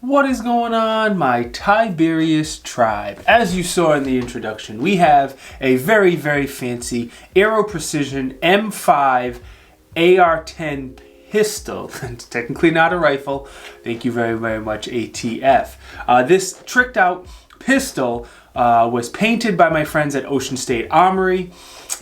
What is going on, my Tiberious tribe? As you saw in the introduction, we have a very, very fancy Aero Precision M5 AR-10 pistol. It's technically not a rifle. Thank you very, very much, ATF. This tricked out pistol was painted by my friends at Ocean State Armory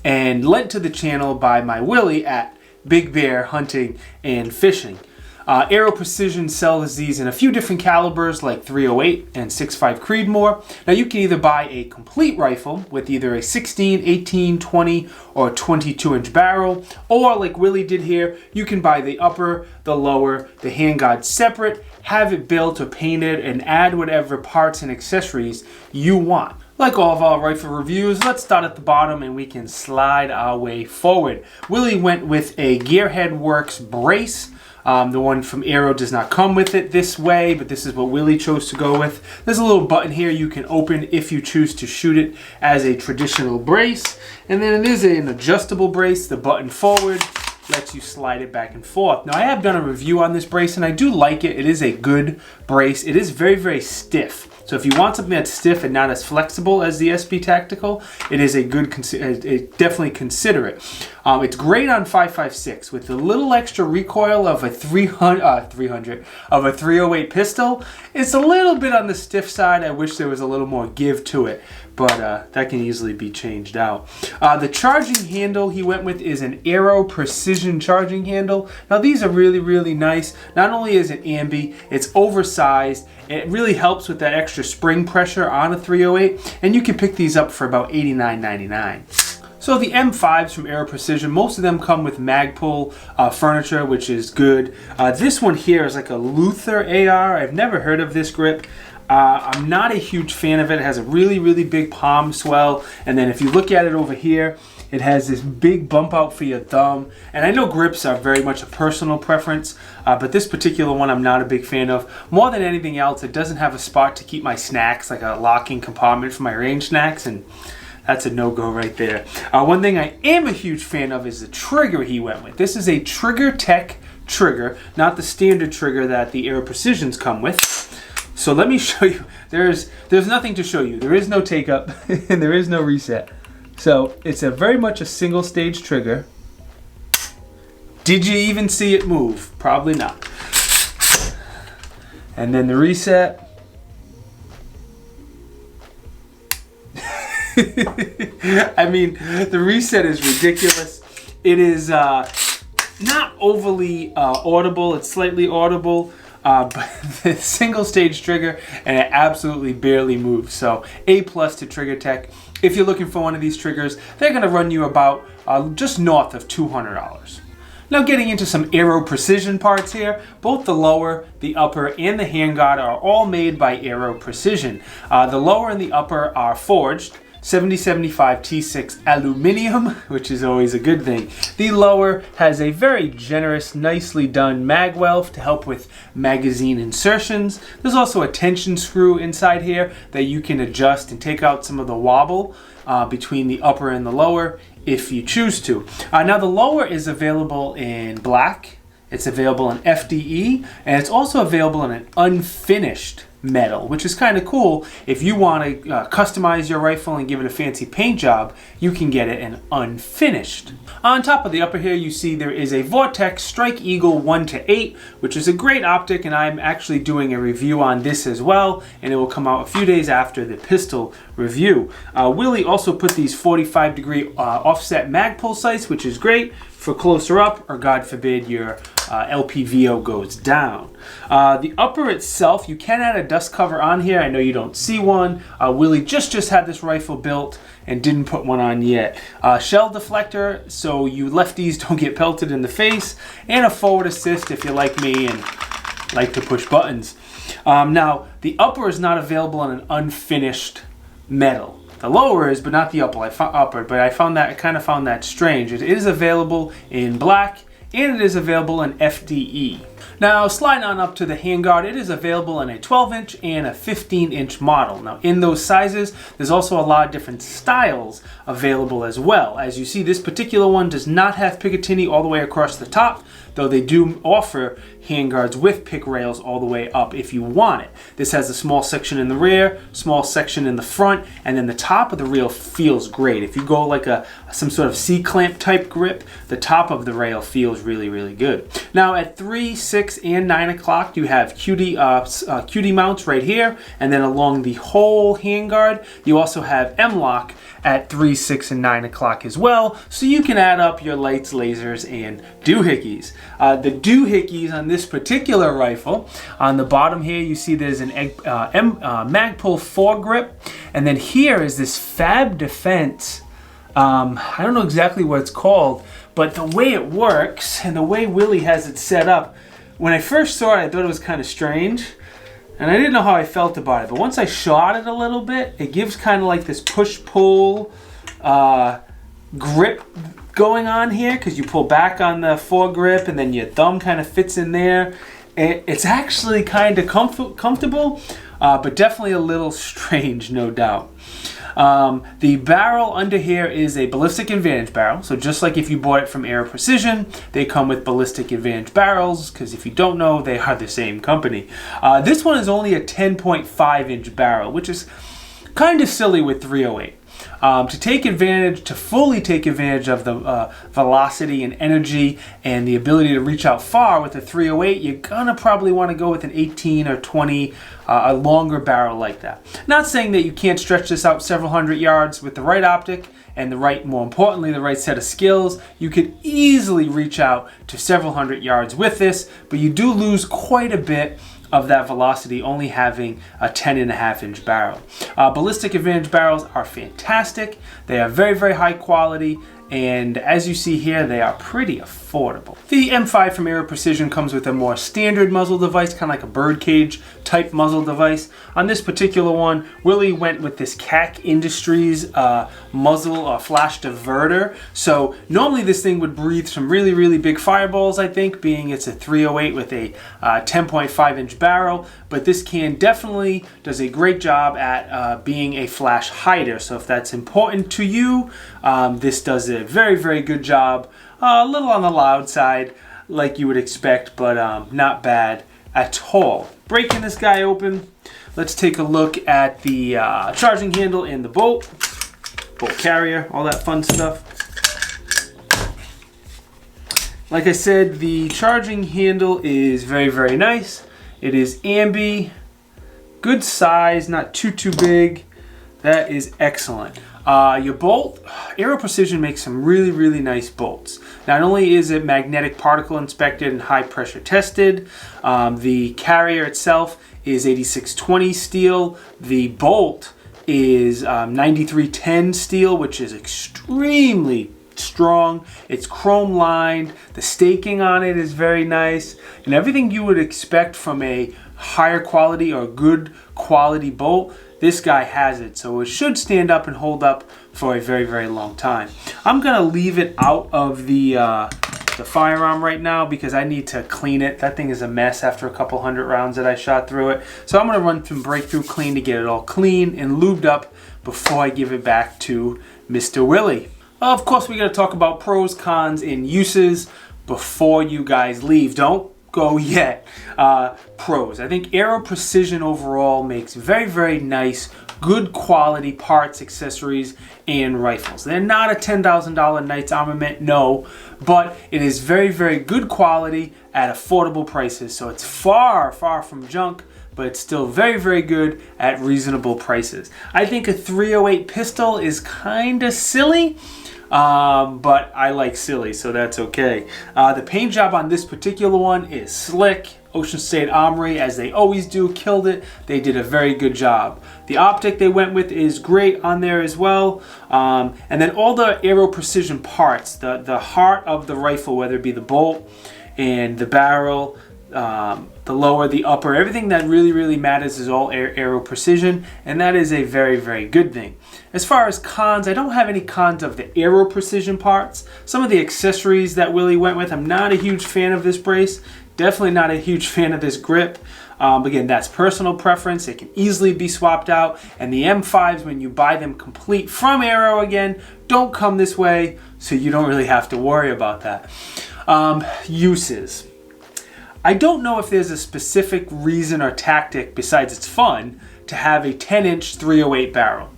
and lent to the channel by my Willie at Big Bear Hunting and Fishing. Aero Precision sells these in a few different calibers like 308 and 6.5 Creedmoor. Now you can either buy a complete rifle with either a 16, 18, 20 or 22 inch barrel, or like Willie did here, you can buy the upper, the lower, the handguard separate, have it built or painted and add whatever parts and accessories you want. Like all of our rifle reviews, let's start at the bottom and we can slide our way forward. Willie went with a Gearhead Works brace. The one from Aero does not come with it this way, but this is what Willie chose to go with. There's a little button here you can open if you choose to shoot it as a traditional brace. And then it is an adjustable brace. The button forward lets you slide it back and forth. Now I have done a review on this brace and I do like it. It is a good brace. It is very, very stiff. So if you want something that's stiff and not as flexible as the SB Tactical, it is a good, definitely consider it. It's great on 5.56 with a little extra recoil of a 308 pistol. It's a little bit on the stiff side. I wish there was a little more give to it, but that can easily be changed out. The charging handle he went with is an Aero Precision charging handle. Now these are really, really nice. Not only is it ambi, it's oversized. It really helps with that extra spring pressure on a 308, and you can pick these up for about $89.99. So the M5s from Aero Precision, most of them come with Magpul furniture, which is good. This one here is like a Luther AR. I've never heard of this grip. I'm not a huge fan of it. It has a really, really big palm swell, and then if you look at it over here, it has this big bump out for your thumb. And I know grips are very much a personal preference, but this particular one I'm not a big fan of. More than anything else, it doesn't have a spot to keep my snacks, like a locking compartment for my range snacks, and that's a no-go right there. One thing I am a huge fan of is the trigger he went with. This is a Trigger Tech trigger, not the standard trigger that the Aero Precisions come with. So let me show you. There's nothing to show you. There is no take up and there is no reset. So it's very much a single stage trigger. Did you even see it move? Probably not. And then the reset. I mean, the reset is ridiculous. It is not overly audible. It's slightly audible. But the single stage trigger, and it absolutely barely moves. So A+ to Trigger Tech. If you're looking for one of these triggers, they're going to run you about just north of $200. Now getting into some Aero Precision parts here, both the lower, the upper, and the handguard are all made by Aero Precision. The lower and the upper are forged 7075 T6 aluminum, which is always a good thing. The lower has a very generous, nicely done mag weld to help with magazine insertions. There's also a tension screw inside here that you can adjust and take out some of the wobble between the upper and the lower if you choose to. Now the lower is available in black, it's available in FDE, and it's also available in an unfinished metal, which is kind of cool. If you want to customize your rifle and give it a fancy paint job, you can get it in unfinished. On top of the upper here, you see there is a Vortex Strike Eagle 1-8, which is a great optic, and I'm actually doing a review on this as well, and it will come out a few days after the pistol review. Willie also put these 45-degree offset Magpul sights, which is great for closer up, or God forbid your LPVO goes down. The upper itself, you can add a dust cover on here. I know you don't see one. Willie just had this rifle built and didn't put one on yet. Shell deflector, so you lefties don't get pelted in the face, and a forward assist if you're like me and like to push buttons. Now, the upper is not available in an unfinished metal. The lower is, but not the upper. I kind of found that strange. It is available in black, and it is available in FDE. Now, sliding on up to the handguard, it is available in a 12-inch and a 15-inch model. Now, in those sizes, there's also a lot of different styles available as well. As you see, this particular one does not have Picatinny all the way across the top, though they do offer handguards with pick rails all the way up if you want it. This has a small section in the rear, small section in the front, and then the top of the rail feels great. If you go like some sort of C-clamp type grip, the top of the rail feels really, really good. Now at 3, 6, and 9 o'clock, you have QD mounts right here, and then along the whole handguard, you also have M-lock at 3, 6, and 9 o'clock as well, so you can add up your lights, lasers, and doohickeys. The doohickeys on this particular rifle, on the bottom here, you see there's an Magpul foregrip, and then here is this Fab Defense. I don't know exactly what it's called, but the way it works and the way Willie has it set up, when I first saw it, I thought it was kind of strange. And I didn't know how I felt about it, but once I shot it a little bit, it gives kind of like this push-pull grip going on here, because you pull back on the foregrip and then your thumb kind of fits in there. It's actually kind of comfortable, but definitely a little strange, no doubt. The barrel under here is a ballistic advantage barrel. So just like if you bought it from Aero Precision, they come with ballistic advantage barrels, because if you don't know, they are the same company. This one is only a 10.5 inch barrel, which is kind of silly with 308. To fully take advantage of the velocity and energy and the ability to reach out far with a 308, you're gonna probably want to go with an 18 or 20, a longer barrel like that. Not saying that you can't stretch this out several hundred yards with the right optic and more importantly, the right set of skills. You could easily reach out to several hundred yards with this, but you do lose quite a bit of that velocity only having a 10.5 inch barrel. Ballistic advantage barrels are fantastic. They are very, very high quality, and as you see here, they are pretty affordable. The M5 from Aero Precision comes with a more standard muzzle device, kind of like a birdcage type muzzle device. On this particular one, Willie went with this CAC Industries muzzle flash diverter. So normally this thing would breathe some really, really big fireballs, I think, being it's a 308 with a 10.5 inch barrel, but this can definitely does a great job at being a flash hider. So if that's important to you, this does a very, very good job. A little on the loud side, like you would expect, but not bad at all. Breaking this guy open, let's take a look at the charging handle and the bolt carrier, all that fun stuff. Like I said, the charging handle is very, very nice. It is ambi, good size, not too big. That is excellent. Your bolt, Aero Precision makes some really, really nice bolts. Not only is it magnetic particle inspected and high pressure tested, the carrier itself is 8620 steel. The bolt is 9310 steel, which is extremely strong. It's chrome lined. The staking on it is very nice, and everything you would expect from a higher quality or good quality bolt, this guy has it, so it should stand up and hold up for a very, very long time. I'm gonna leave it out of the firearm right now because I need to clean it. That thing is a mess after a couple hundred rounds that I shot through it. So I'm gonna run some breakthrough clean to get it all clean and lubed up before I give it back to Mr. Willie. Of course, we gotta talk about pros, cons, and uses before you guys leave. Don't go yet. Pros. I think Aero Precision overall makes very, very nice, good quality parts, accessories, and rifles. They're not a $10,000 Knight's Armament, no, but it is very, very good quality at affordable prices. So it's far, far from junk, but it's still very, very good at reasonable prices. I think a 308 pistol is kind of silly, but I like silly, so that's okay. The paint job on this particular one is slick. Ocean State Armory, as they always do, killed it. They did a very good job. The optic they went with is great on there as well. And then all the Aero Precision parts, the heart of the rifle, whether it be the bolt and the barrel, the lower, the upper, everything that really, really matters is all Aero Precision, and that is a very, very good thing. As far as cons, I don't have any cons of the Aero Precision parts. Some of the accessories that Willie went with, I'm not a huge fan of this brace. Definitely not a huge fan of this grip. Again, that's personal preference. It can easily be swapped out. And the M5s, when you buy them complete from Aero again, don't come this way, so you don't really have to worry about that. Uses. I don't know if there's a specific reason or tactic besides it's fun to have a 10-inch 308 barrel.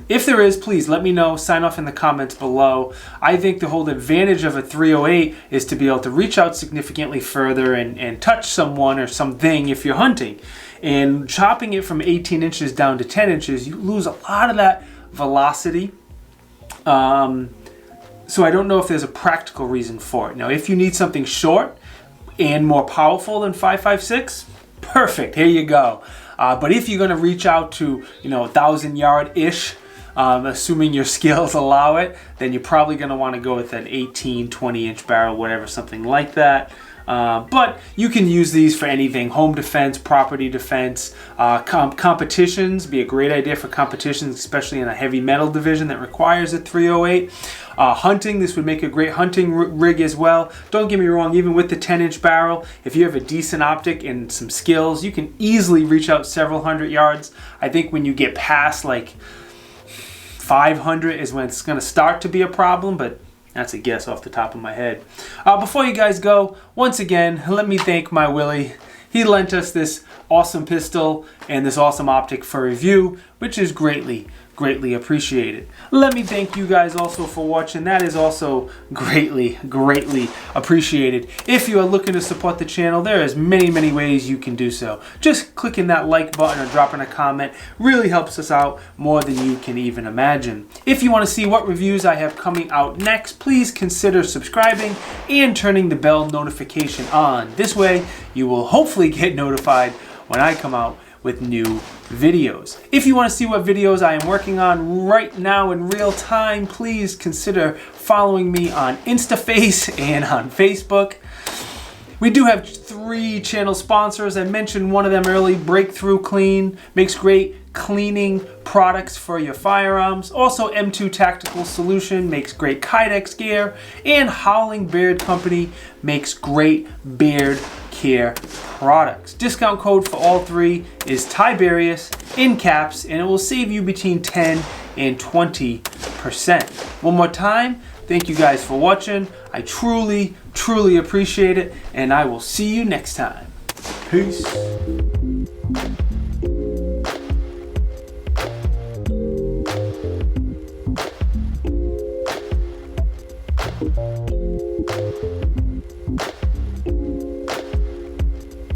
If there is, please let me know. Sign off in the comments below. I think the whole advantage of a 308 is to be able to reach out significantly further and touch someone or something if you're hunting. And chopping it from 18 inches down to 10 inches, you lose a lot of that velocity. So I don't know if there's a practical reason for it. Now, if you need something short and more powerful than 5.56, perfect, here you go. But if you're going to reach out to, 1,000 yard-ish, assuming your skills allow it, then you're probably going to want to go with an 18, 20-inch barrel, whatever, something like that. But you can use these for anything: home defense, property defense, competitions. Be a great idea for competitions, especially in a heavy metal division that requires a 308. Hunting, this would make a great hunting rig as well. Don't get me wrong, even with the 10-inch barrel, if you have a decent optic and some skills, you can easily reach out several hundred yards. I think when you get past like 500 is when it's going to start to be a problem, but that's a guess off the top of my head. Before you guys go, once again, let me thank my Willie. He lent us this awesome pistol and this awesome optic for review, which is greatly appreciated. Let me thank you guys also for watching. That is also greatly appreciated. If you are looking to support the channel, there is many ways you can do so. Just clicking that like button or dropping a comment really helps us out more than you can even imagine. If you want to see what reviews I have coming out next, please consider subscribing and turning the bell notification on. This way you will hopefully get notified when I come out with new videos. If you want to see what videos I am working on right now in real time, please consider following me on InstaFace and on Facebook. We do have 3 channel sponsors. I mentioned one of them early, Breakthrough Clean, makes great cleaning products for your firearms. Also, M2 Tactical Solution makes great Kydex gear, and Howling Beard Company makes great beard care products. Discount code for all 3 is Tiberious in caps, and it will save you between 10 and 20%. One more time, thank you guys for watching. I truly appreciate it, and I will see you next time. Peace.